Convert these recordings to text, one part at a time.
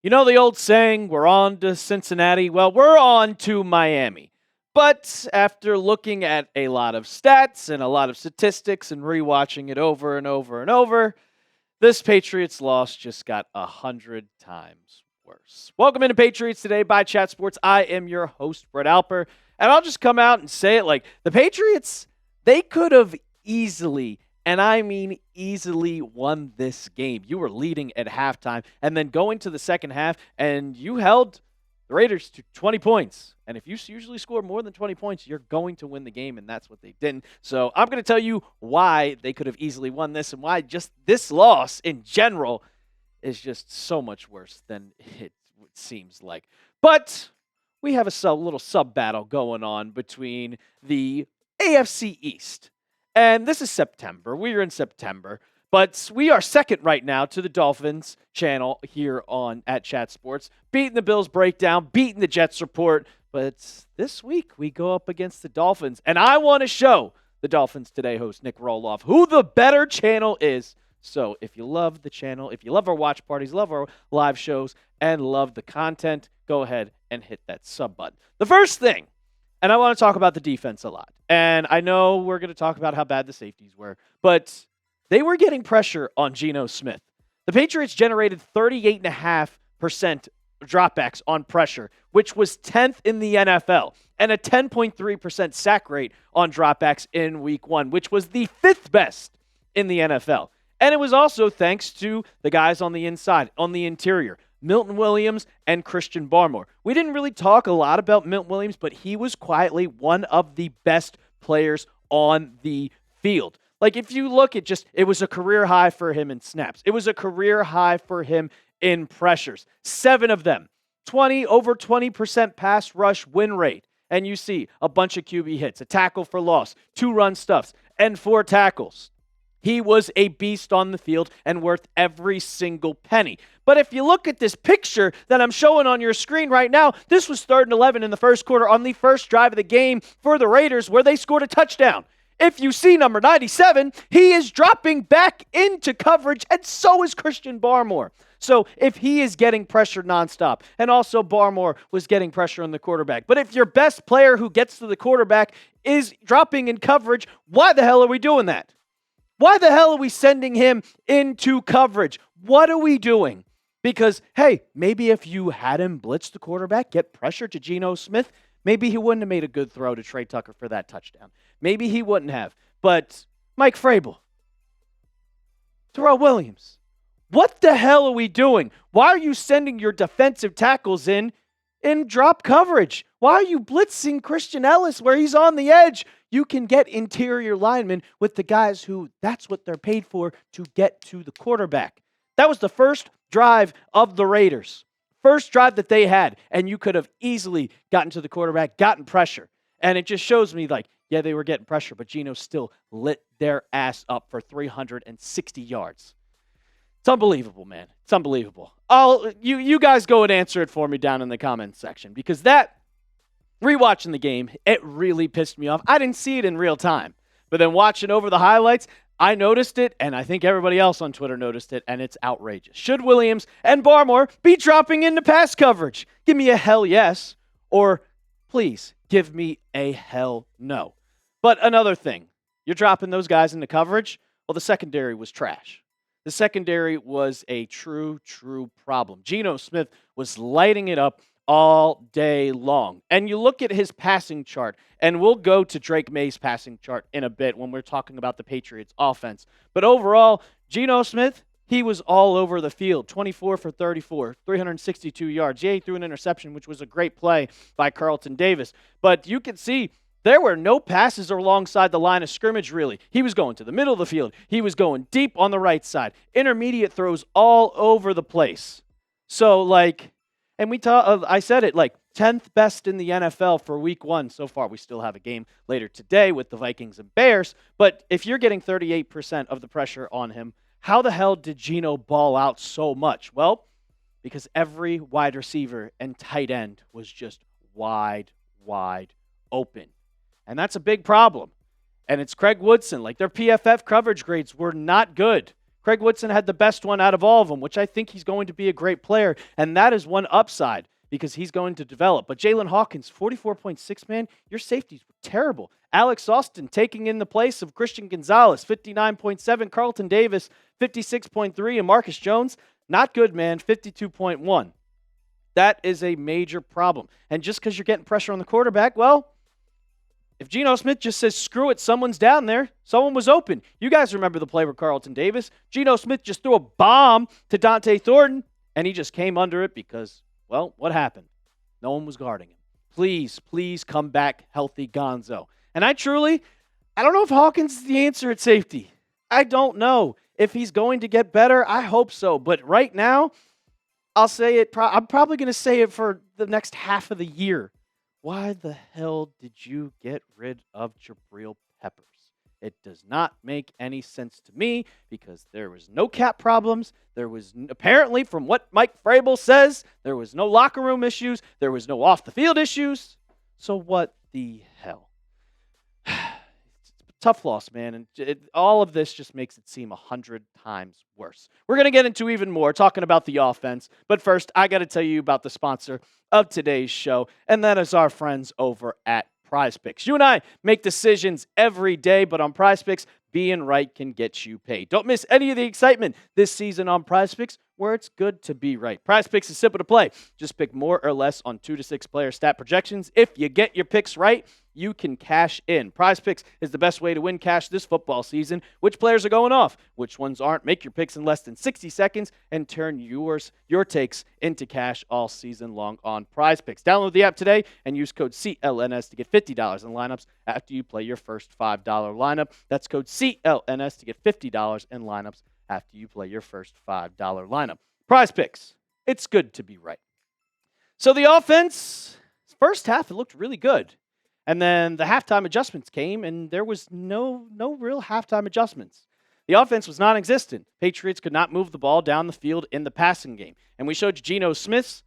You know the old saying, we're on to Cincinnati? Well, we're on to Miami. But after looking at a lot of stats and a lot of statistics and rewatching it over and over and over, this Patriots loss just got 100 times worse. Welcome into Patriots Today by Chat Sports. I am your host, Brett Alper, and I'll just come out and say it like the Patriots, they could have easily, and I mean easily, won this game. You were leading at halftime, and then going to the second half, and you held the Raiders to 20 points. And if you usually score more than 20 points, you're going to win the game, and that's what they didn't. So I'm going to tell you why they could have easily won this and why just this loss in general is just so much worse than it seems like. But we have a little sub-battle going on between the AFC East. And this is September. We are in September. But we are second right now to the Dolphins channel here at Chat Sports. Beating the Bills breakdown, beating the Jets report. But this week we go up against the Dolphins. And I want to show the Dolphins Today host Nick Roloff who the better channel is. So if you love the channel, if you love our watch parties, love our live shows, and love the content, go ahead and hit that sub button. The first thing, and I want to talk about the defense a lot. And I know we're going to talk about how bad the safeties were, but they were getting pressure on Geno Smith. The Patriots generated 38.5% dropbacks on pressure, which was 10th in the NFL, and a 10.3% sack rate on dropbacks in week one, which was the 5th best in the NFL. And it was also thanks to the guys on the inside, on the interior, Milton Williams and Christian Barmore. We didn't really talk a lot about Milton Williams, but he was quietly one of the best players on the field. Like, if you look at it was a career high for him in snaps. It was a career high for him in pressures. 7 of them. Over 20% pass rush win rate. And you see a bunch of QB hits, a tackle for loss, 2 run stuffs, and 4 tackles. He was a beast on the field and worth every single penny. But if you look at this picture that I'm showing on your screen right now, this was 3rd and 11 in the first quarter on the first drive of the game for the Raiders where they scored a touchdown. If you see number 97, he is dropping back into coverage, and so is Christian Barmore. So if he is getting pressure nonstop, and also Barmore was getting pressure on the quarterback. But if your best player who gets to the quarterback is dropping in coverage, why the hell are we doing that? Why the hell are we sending him into coverage? What are we doing? Because, hey, maybe if you had him blitz the quarterback, get pressure to Geno Smith, maybe he wouldn't have made a good throw to Trey Tucker for that touchdown. Maybe he wouldn't have. But Mike Vrabel, Terrell Williams, what the hell are we doing? Why are you sending your defensive tackles in drop coverage? Why are you blitzing Christian Ellis where he's on the edge? You can get interior linemen with the guys who that's what they're paid for to get to the quarterback. That was the first drive of the Raiders. First drive that they had, and you could have easily gotten to the quarterback, gotten pressure. And it just shows me yeah, they were getting pressure, but Geno still lit their ass up for 360 yards. It's unbelievable, man. It's unbelievable. You guys go and answer it for me down in the comments section, because rewatching the game, it really pissed me off. I didn't see it in real time, but then watching over the highlights, I noticed it, and I think everybody else on Twitter noticed it, and it's outrageous. Should Williams and Barmore be dropping into pass coverage? Give me a hell yes, or please give me a hell no. But another thing, you're dropping those guys into coverage? Well, the secondary was trash. The secondary was a true problem. Geno Smith was lighting it up all day long. And you look at his passing chart, and we'll go to Drake Maye's passing chart in a bit when we're talking about the Patriots offense. But overall, Geno Smith, he was all over the field, 24 for 34, 362 yards. Yeah, he threw an interception, which was a great play by Carlton Davis. But you can see there were no passes alongside the line of scrimmage, really. He was going to the middle of the field. He was going deep on the right side. Intermediate throws all over the place. So, and I said it, 10th best in the NFL for week one so far. We still have a game later today with the Vikings and Bears. But if you're getting 38% of the pressure on him, how the hell did Geno ball out so much? Well, because every wide receiver and tight end was just wide open. And that's a big problem. And it's Craig Woodson. Their PFF coverage grades were not good. Craig Woodson had the best one out of all of them, which I think he's going to be a great player, and that is one upside because he's going to develop. But Jaylinn Hawkins, 44.6, man, your safeties were terrible. Alex Austin taking in the place of Christian Gonzalez, 59.7. Carlton Davis, 56.3. And Marcus Jones, not good, man, 52.1. That is a major problem. And just because you're getting pressure on the quarterback, well, if Geno Smith just says, screw it, someone's down there, someone was open. You guys remember the play with Carlton Davis. Geno Smith just threw a bomb to Dante Thornton, and he just came under it because, well, what happened? No one was guarding him. Please, please come back healthy, Gonzo. And I don't know if Hawkins is the answer at safety. I don't know. If he's going to get better, I hope so. But right now, I'll say it. I'm probably going to say it for the next half of the year. Why the hell did you get rid of Jabril Peppers? It does not make any sense to me because there was no cap problems. There was, apparently, from what Mike Vrabel says, there was no locker room issues. There was no off-the-field issues. So what the hell? Tough loss, man, and all of this just makes it seem 100 times worse. We're going to get into even more, talking about the offense, but first, I got to tell you about the sponsor of today's show, and that is our friends over at PrizePicks. You and I make decisions every day, but on PrizePicks, being right can get you paid. Don't miss any of the excitement this season on PrizePicks, where it's good to be right. PrizePicks is simple to play. Just pick more or less on 2 to 6 player stat projections. If you get your picks right, you can cash in. PrizePicks is the best way to win cash this football season. Which players are going off? Which ones aren't? Make your picks in less than 60 seconds and turn your takes into cash all season long on PrizePicks. Download the app today and use code CLNS to get $50 in lineups after you play your first $5 lineup. That's code CLNS to get $50 in lineups after you play your first $5 lineup. PrizePicks, it's good to be right. So the offense, first half, it looked really good. And then the halftime adjustments came, and there was no real halftime adjustments. The offense was non-existent. Patriots could not move the ball down the field in the passing game. And we showed you Geno Smith's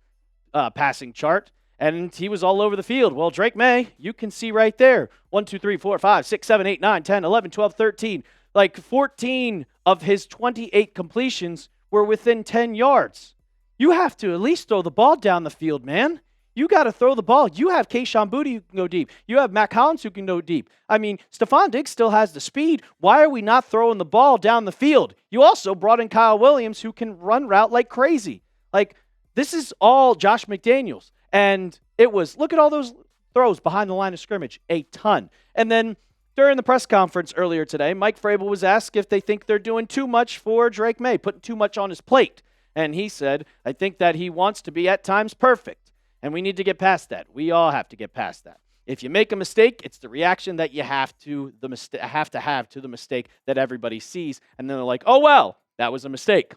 passing chart, and he was all over the field. Well, Drake Maye, you can see right there. 1, 2, 3, 4, 5, 6, 7, 8, 9, 10, 11, 12, 13. Like 14 of his 28 completions were within 10 yards. You have to at least throw the ball down the field, man. You got to throw the ball. You have Kayshon Boutte who can go deep. You have Matt Collins who can go deep. I mean, Stephon Diggs still has the speed. Why are we not throwing the ball down the field? You also brought in Kyle Williams who can run route like crazy. Like, this is all Josh McDaniels. And it was, look at all those throws behind the line of scrimmage, a ton. And then during the press conference earlier today, Mike Vrabel was asked if they think they're doing too much for Drake Maye, putting too much on his plate. And he said, I think that he wants to be at times perfect. And we need to get past that. We all have to get past that. If you make a mistake, it's the reaction that you have to the mistake that everybody sees. And then they're like, oh, well, that was a mistake.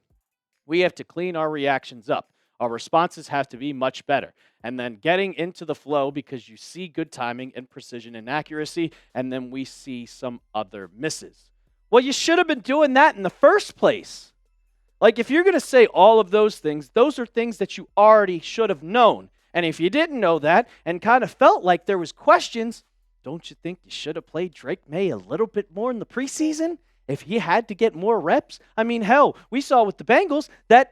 We have to clean our reactions up. Our responses have to be much better. And then getting into the flow because you see good timing and precision and accuracy, and then we see some other misses. Well, you should have been doing that in the first place. Like, if you're going to say all of those are things that you already should have known. And if you didn't know that and kind of felt like there was questions, don't you think you should have played Drake Maye a little bit more in the preseason if he had to get more reps? I mean, hell, we saw with the Bengals that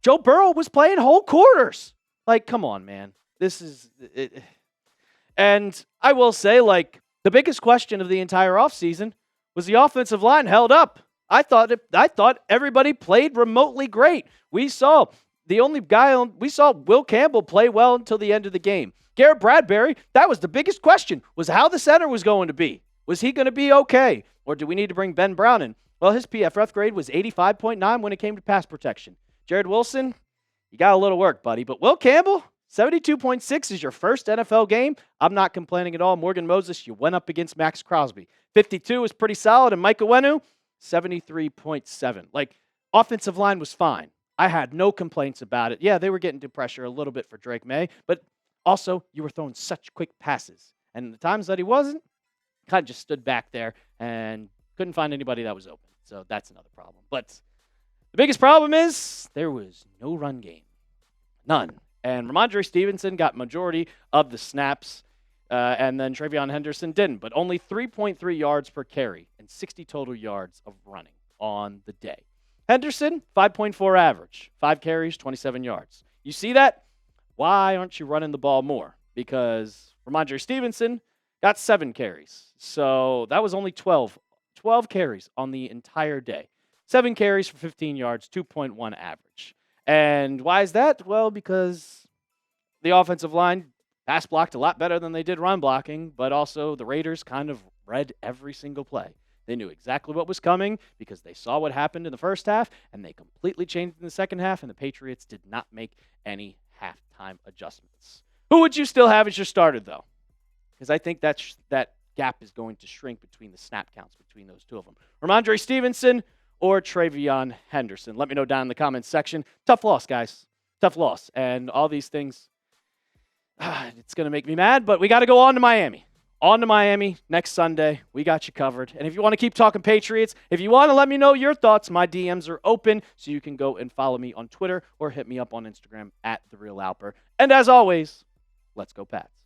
Joe Burrow was playing whole quarters. Like, come on, man. This is it. And I will say, like, the biggest question of the entire offseason was the offensive line held up. I thought everybody played remotely great. We saw Will Campbell play well until the end of the game. Garrett Bradbury, that was the biggest question, was how the center was going to be. Was he going to be okay? Or do we need to bring Ben Brown in? Well, his PFF grade was 85.9 when it came to pass protection. Jared Wilson, you got a little work, buddy. But Will Campbell, 72.6 is your first NFL game. I'm not complaining at all. Morgan Moses, you went up against Max Crosby. 52 is pretty solid. And Mike Onwenu, 73.7. Like, offensive line was fine. I had no complaints about it. Yeah, they were getting to pressure a little bit for Drake Maye, but also you were throwing such quick passes. And the times that he wasn't, kind of just stood back there and couldn't find anybody that was open. So that's another problem. But the biggest problem is there was no run game. None. And Ramondre Stevenson got majority of the snaps, and then Travion Henderson didn't, but only 3.3 yards per carry and 60 total yards of running on the day. Henderson, 5.4 average, 5 carries, 27 yards. You see that? Why aren't you running the ball more? Because Ramondre Stevenson got 7 carries. So that was only 12 carries on the entire day. 7 carries for 15 yards, 2.1 average. And why is that? Well, because the offensive line pass blocked a lot better than they did run blocking, but also the Raiders kind of read every single play. They knew exactly what was coming because they saw what happened in the first half, and they completely changed in the second half, and the Patriots did not make any halftime adjustments. Who would you still have as your starter, though? Because I think that gap is going to shrink between the snap counts between those two of them. Ramondre Stevenson or Travion Henderson? Let me know down in the comments section. Tough loss, guys. Tough loss. And all these things, it's going to make me mad, but we got to go on to Miami. On to Miami next Sunday. We got you covered. And if you want to keep talking Patriots, if you want to let me know your thoughts, my DMs are open, so you can go and follow me on Twitter or hit me up on Instagram @TheRealAlper. And as always, let's go Pats.